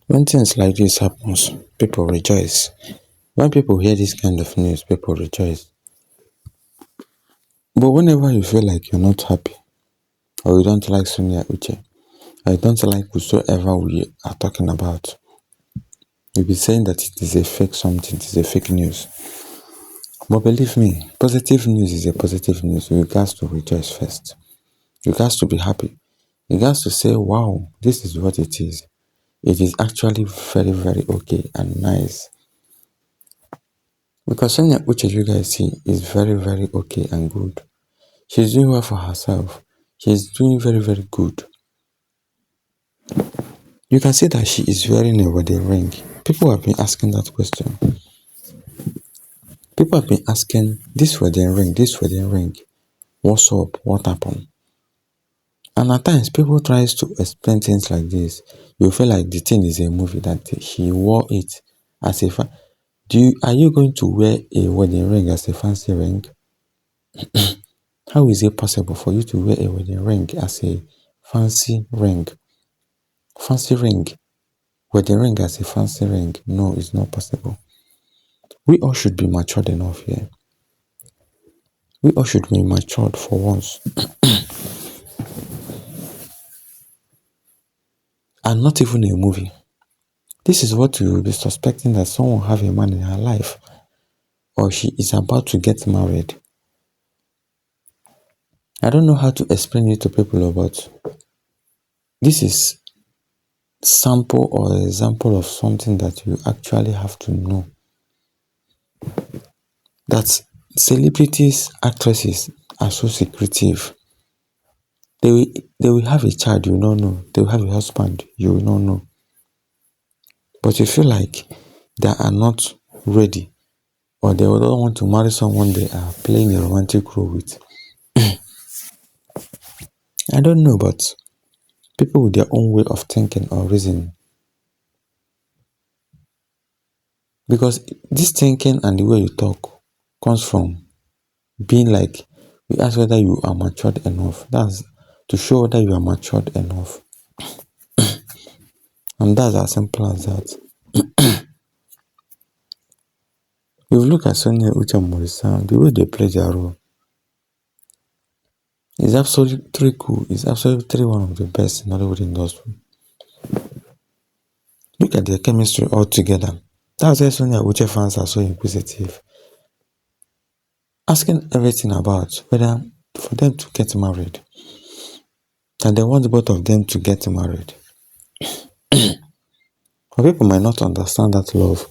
When things like this happens, people rejoice. When people hear this kind of news, people rejoice. But whenever you feel like you're not happy, or you don't like Sonia Uche, or you don't like whosoever we are talking about, you'll be saying that it is a fake something, it is a fake news. But believe me, positive news is a positive news. You got to rejoice first. You got to be happy. You got to say, wow, this is what it is. It is actually very, very okay and nice. Because Sonia Uche, you guys see, is very, very okay and good. She's doing well for herself. She's doing very, very good. You can see that she is wearing a wedding ring. People have been asking that question. People have been asking, this wedding ring, what's up? What happened? And at times, people tries to explain things like this. You feel like the thing is a movie, that she wore it as a are you going to wear a wedding ring as a fancy ring? How is it possible for you to wear a wedding ring as a fancy ring? Fancy ring. Wedding ring as a fancy ring. No, it's not possible. We all should be matured enough here. We all should be matured for once. And not even a movie. This is what you will be suspecting, that someone have a man in her life, or she is about to get married. I don't know how to explain it to people, but this is sample or example of something that you actually have to know. That celebrities, actresses are so secretive. They will have a child, you will not know. They will have a husband, you will not know. But you feel like they are not ready, or they don't want to marry someone they are playing a romantic role with. I don't know, but people with their own way of thinking or reasoning. Because this thinking and the way you talk comes from being like, we ask whether you are matured enough. That's to show whether you are matured enough. And that's as simple as that. If you look at Sonia Uche and Morisa, the way they play their role is absolutely cool. It's absolutely one of the best in Hollywood industry. Look at their chemistry all together. That's why Sonia Uche fans are so inquisitive. Asking everything about whether for them to get married. And they want both of them to get married. But people might not understand that love.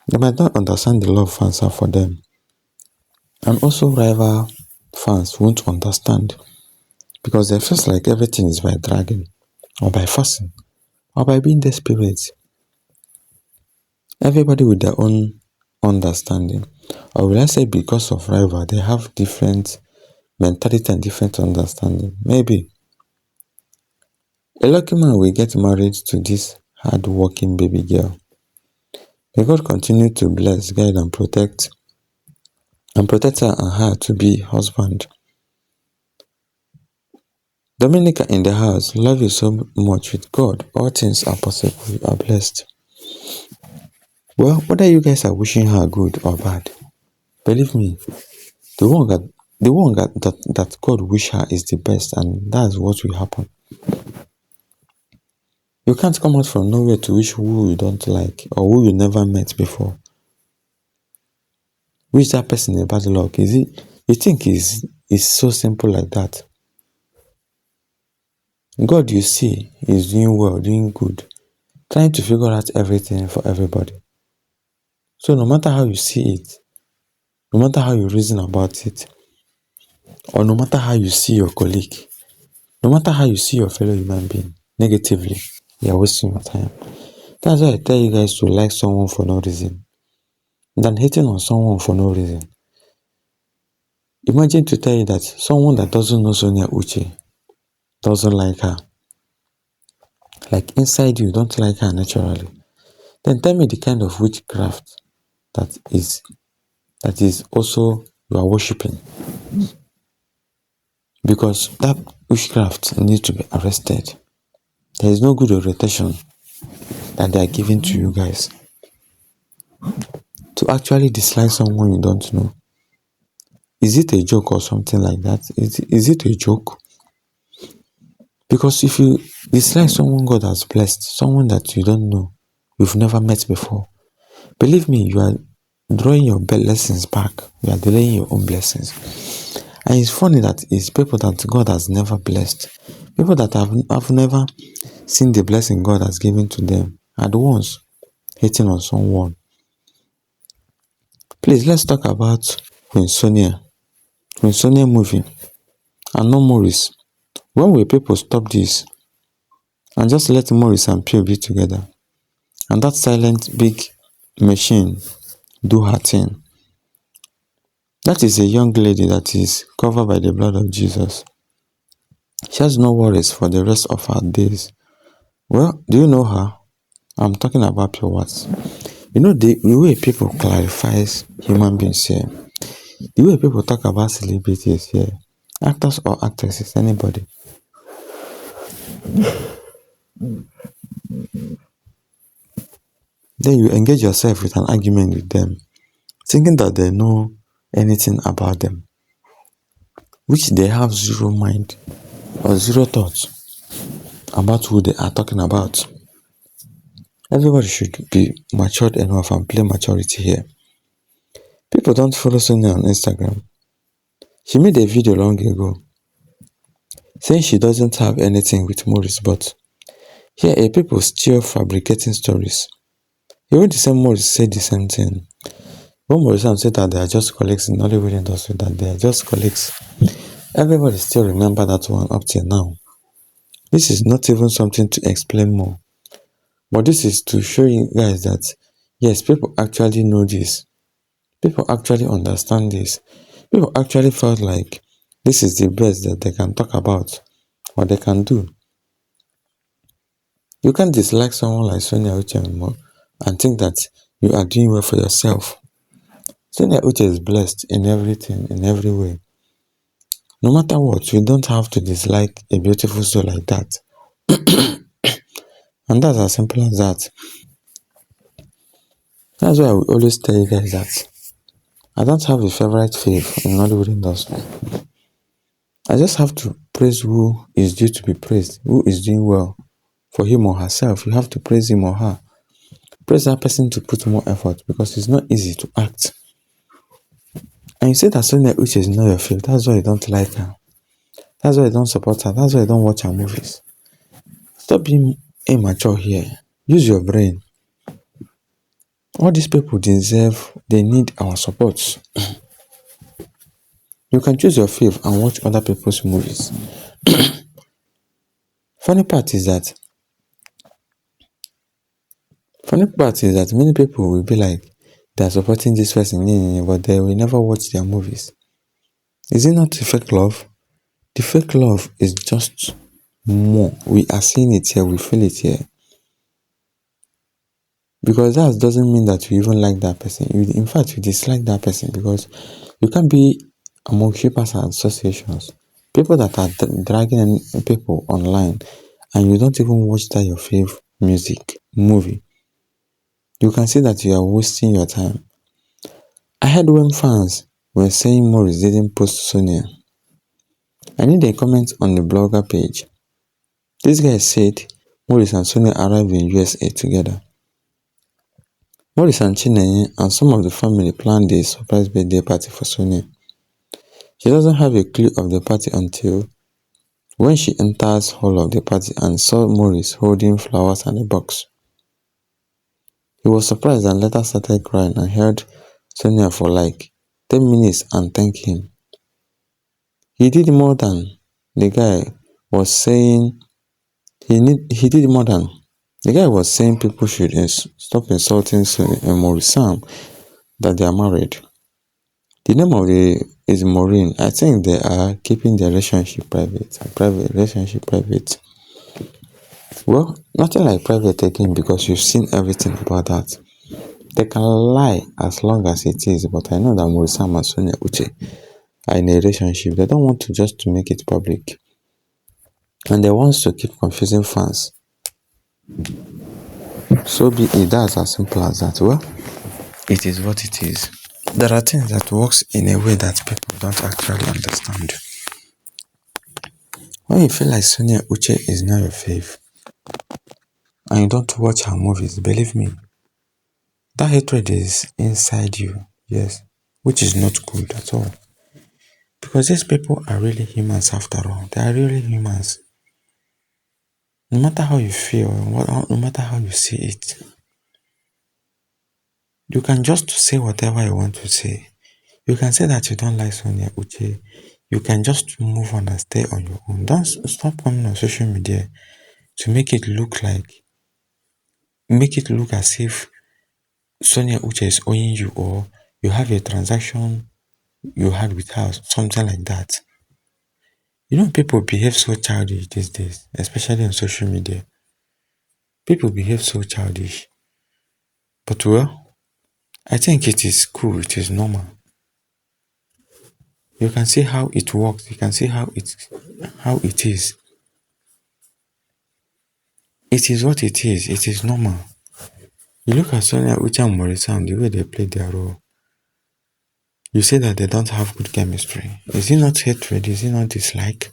They might not understand the love fans have for them. And also rival fans won't understand, because they feel like everything is by dragging, or by forcing, or by being desperate. Everybody with their own understanding. Or will I say, because of rival, they have different mentality and different understanding. Maybe a lucky man will get married to this hard-working baby girl. May God continue to bless, guide, and protect her and her to be husband. Dominica in the house, love you so much. With God, all things are possible. You are blessed. Well, whether you guys are wishing her good or bad, believe me, the one that God wish her is the best, and that's what will happen. You can't come out from nowhere to wish who you don't like or who you never met before. Wish that person a bad luck. Is it? You think it's so simple like that? God, you see, is doing well, doing good, trying to figure out everything for everybody. So no matter how you see it, no matter how you reason about it, or no matter how you see your colleague, no matter how you see your fellow human being negatively, you are wasting your time. That's why I tell you guys to like someone for no reason than hating on someone for no reason. Imagine to tell you that someone that doesn't know Sonia Uche doesn't like her. Like inside you don't like her naturally. Then tell me the kind of witchcraft that is also you are worshipping. Because that witchcraft need to be arrested. There is no good orientation that they are giving to you guys. To actually dislike someone you don't know. Is it a joke or something like that? Is it a joke? Because if you dislike someone God has blessed, someone that you don't know, you've never met before, believe me, you are drawing your blessings back. You are delaying your own blessings. And it's funny that it's people that God has never blessed. People that have never seen the blessing God has given to them are the ones hating on someone. Please, let's talk about Queen Sonia. Queen Sonia movie. And no Maurice. When will people stop this and just let Maurice and Pio be together? And that silent big machine do her thing. That is a young lady that is covered by the blood of Jesus. She has no worries for the rest of her days. Well, do you know her? I'm talking about Pure Watts. You know the way people clarifies human beings here, the way people talk about celebrities here, actors or actresses, anybody. Then you engage yourself with an argument with them, thinking that they know anything about them, which they have zero mind or zero thoughts about who they are talking about. Everybody should be matured enough and play maturity here. People don't follow Sonia on Instagram. She made a video long ago saying she doesn't have anything with Maurice, but here are people still fabricating stories. Even the same Maurice said the same thing. When Maurice said that they are just colleagues in Hollywood industry, that they are just colleagues, everybody still remember that one up till now. This is not even something to explain more, but this is to show you guys that yes, people actually know this. People actually understand this. People actually felt like this is the best that they can talk about or they can do. You can't dislike someone like Sonia Uche anymore and think that you are doing well for yourself. Sonia Uche is blessed in everything, in every way. No matter what, you don't have to dislike a beautiful soul like that. And that's as simple as that. That's why I will always tell you guys that I don't have a favorite fave in Hollywood industry. I just have to praise who is due to be praised, who is doing well for him or herself. You have to praise him or her. Praise that person to put more effort because it's not easy to act. And you say that Sonia Uche is not your fave. That's why you don't like her. That's why you don't support her. That's why you don't watch her movies. Stop being immature here. Use your brain. All these people deserve, they need our support. You can choose your fave and watch other people's movies. Funny part is that many people will be like, they are supporting this person, but they will never watch their movies. Is it not a fake love? The fake love is just more. We are seeing it here, we feel it here. Because that doesn't mean that you even like that person. In fact, you dislike that person because you can't be among shippers and associations. People that are dragging people online and you don't even watch that your favorite movie. You can see that you are wasting your time. I heard when fans were saying Maurice didn't post Sonia. I need a comment on the blogger page. This guy said Maurice and Sonia arrived in USA together. Maurice and Chinenye and some of the family planned a surprise birthday party for Sonia. She doesn't have a clue of the party until when she enters hall of the party and saw Maurice holding flowers and a box. He was surprised and later started crying and held Sonia for like 10 minutes and thanked him. He did more than the guy was saying. He did more than the guy was saying people should stop insulting Maurice Sam that they are married. The name of is Maureen. I think they are keeping their relationship private. Well, nothing like private again because you've seen everything about that. They can lie as long as it is, but I know that Maurice Sam and Sonia Uche are in a relationship. They don't want to just to make it public. and they want to keep confusing fans. So be it, that's as simple as that. Well, it is what it is. There are things that works in a way that people don't actually understand. When you feel like Sonia Uche is not your fave and you don't watch her movies, believe me, that hatred is inside you, yes, which is not good at all. Because these people are really humans after all. They are really humans. No matter how you feel, no matter how you see it, you can just say whatever you want to say. You can say that you don't like Sonia Uche. You can just move on and stay on your own. Don't stop coming on social media to make it look as if Sonia Uche is owing you or you have a transaction you had with her, something like that. You know, people behave so childish these days, especially on social media. People behave so childish. But well, I think it is cool, it is normal. You can see how it works, you can see how it is. It is what it is normal. You look at Sonia Uche and Morisa and the way they play their role. You say that they don't have good chemistry. Is it not hatred? Is it not dislike?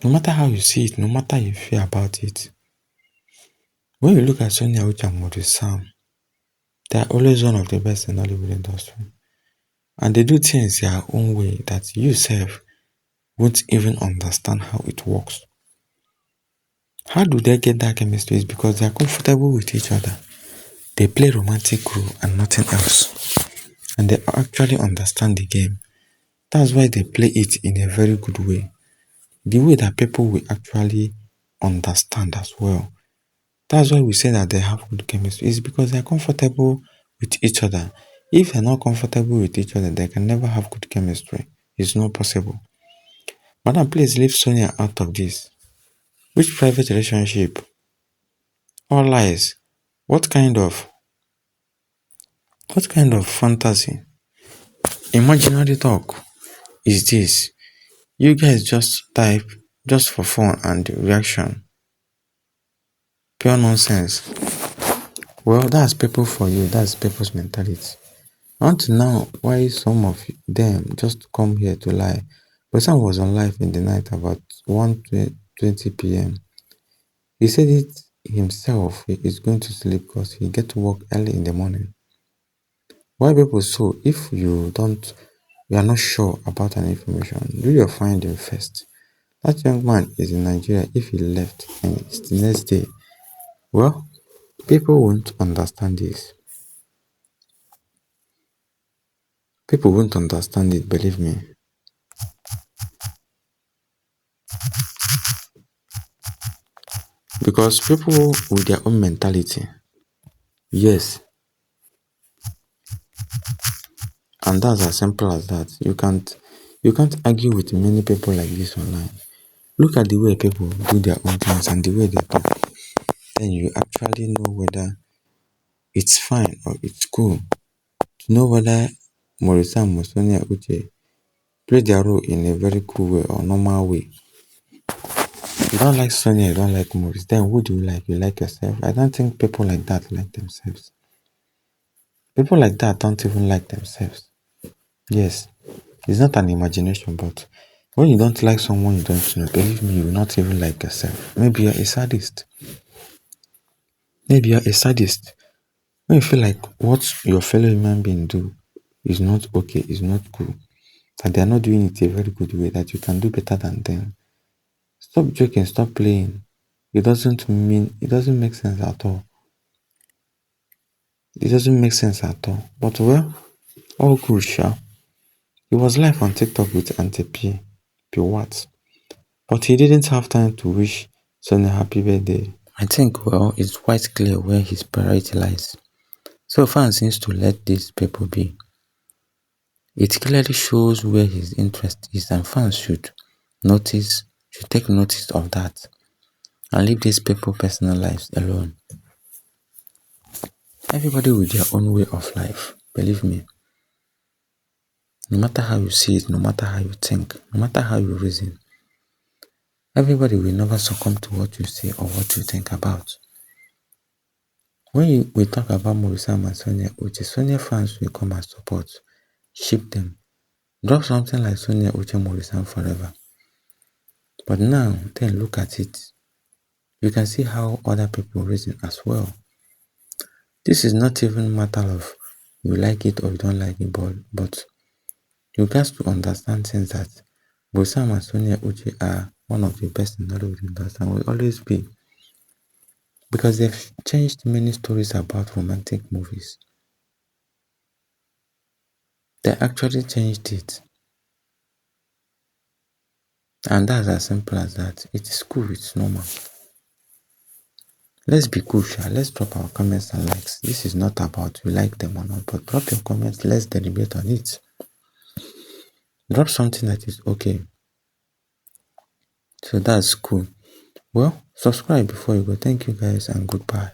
No matter how you see it, no matter how you feel about it, when you look at Sonia Uche and Morisa, they are always one of the best in Hollywood industry. And they do things their own way that you self won't even understand how it works. How do they get that chemistry? It's because they are comfortable with each other. They play romantic role and nothing else. And they actually understand the game. That's why they play it in a very good way. The way that people will actually understand as well. That's why we say that they have good chemistry. It's because they are comfortable with each other. If they're not comfortable with each other, they can never have good chemistry. It's not possible. Madam, please leave Sonia out of this. Which private relationship? All lies. What kind of fantasy? Imaginary talk is this? You guys just type just for fun and reaction. Pure nonsense. Well, that's people for you. That's people's mentality. Until now, why some of them just come here to lie? But some was on live in the night about 1:20 p.m. He said it himself. He is going to sleep because he get to work early in the morning. Why people so? If you are not sure about an information, do your finding first. That young man is in Nigeria. If he left and it's the next day, well, people won't understand this. People won't understand it, believe me. Because people with their own mentality, yes, and that's as simple as that. You can't argue with many people like this online. Look at the way people do their own things and the way they talk. Then you actually know whether it's fine or it's cool. To know whether Morisa and Sonia Uche play their role in a very cool way or normal way. You don't like Sonia, you don't like Maurice. Then who do you like? You like yourself? I don't think people like that like themselves. People like that don't even like themselves. Yes, it's not an imagination, but when you don't like someone you don't know, believe me, you will not even like yourself. Maybe you're a sadist. Maybe you're a sadist. When you feel like what your fellow human being do is not okay, is not cool, that they are not doing it a very good way, that you can do better than them. Stop joking, stop playing. It doesn't make sense at all. It doesn't make sense at all. But well, all good, sha. He was live on TikTok with Auntie P Watts. But he didn't have time to wish Sonia happy birthday. I think, well, it's quite clear where his priority lies. So fans seems to let these people be. It clearly shows where his interest is, and fans should take notice of that and leave these people's personal lives alone. Everybody with their own way of life, believe me. No matter how you see it, no matter how you think, no matter how you reason, Everybody will never succumb to what you say or what you think about. When we talk about Morisam and Sonia Uche, Sonia fans will come and support, ship them. Drop something like Sonia Uche Morisam forever. But now, then look at it. You can see how other people reason as well. This is not even a matter of you like it or you don't like it, but you got to understand things that Morisam and Sonia Uche are one of the best in Nollywood industry and will always be. Because they've changed many stories about romantic movies. They actually changed it. And that's as simple as that. It is cool, it's normal. Let's be cool, sha. Let's drop our comments and likes. This is not about you like them or not, but drop your comments, let's deliberate on it. Drop something that is okay. So that's cool. Well, subscribe before you go. Thank you guys and goodbye.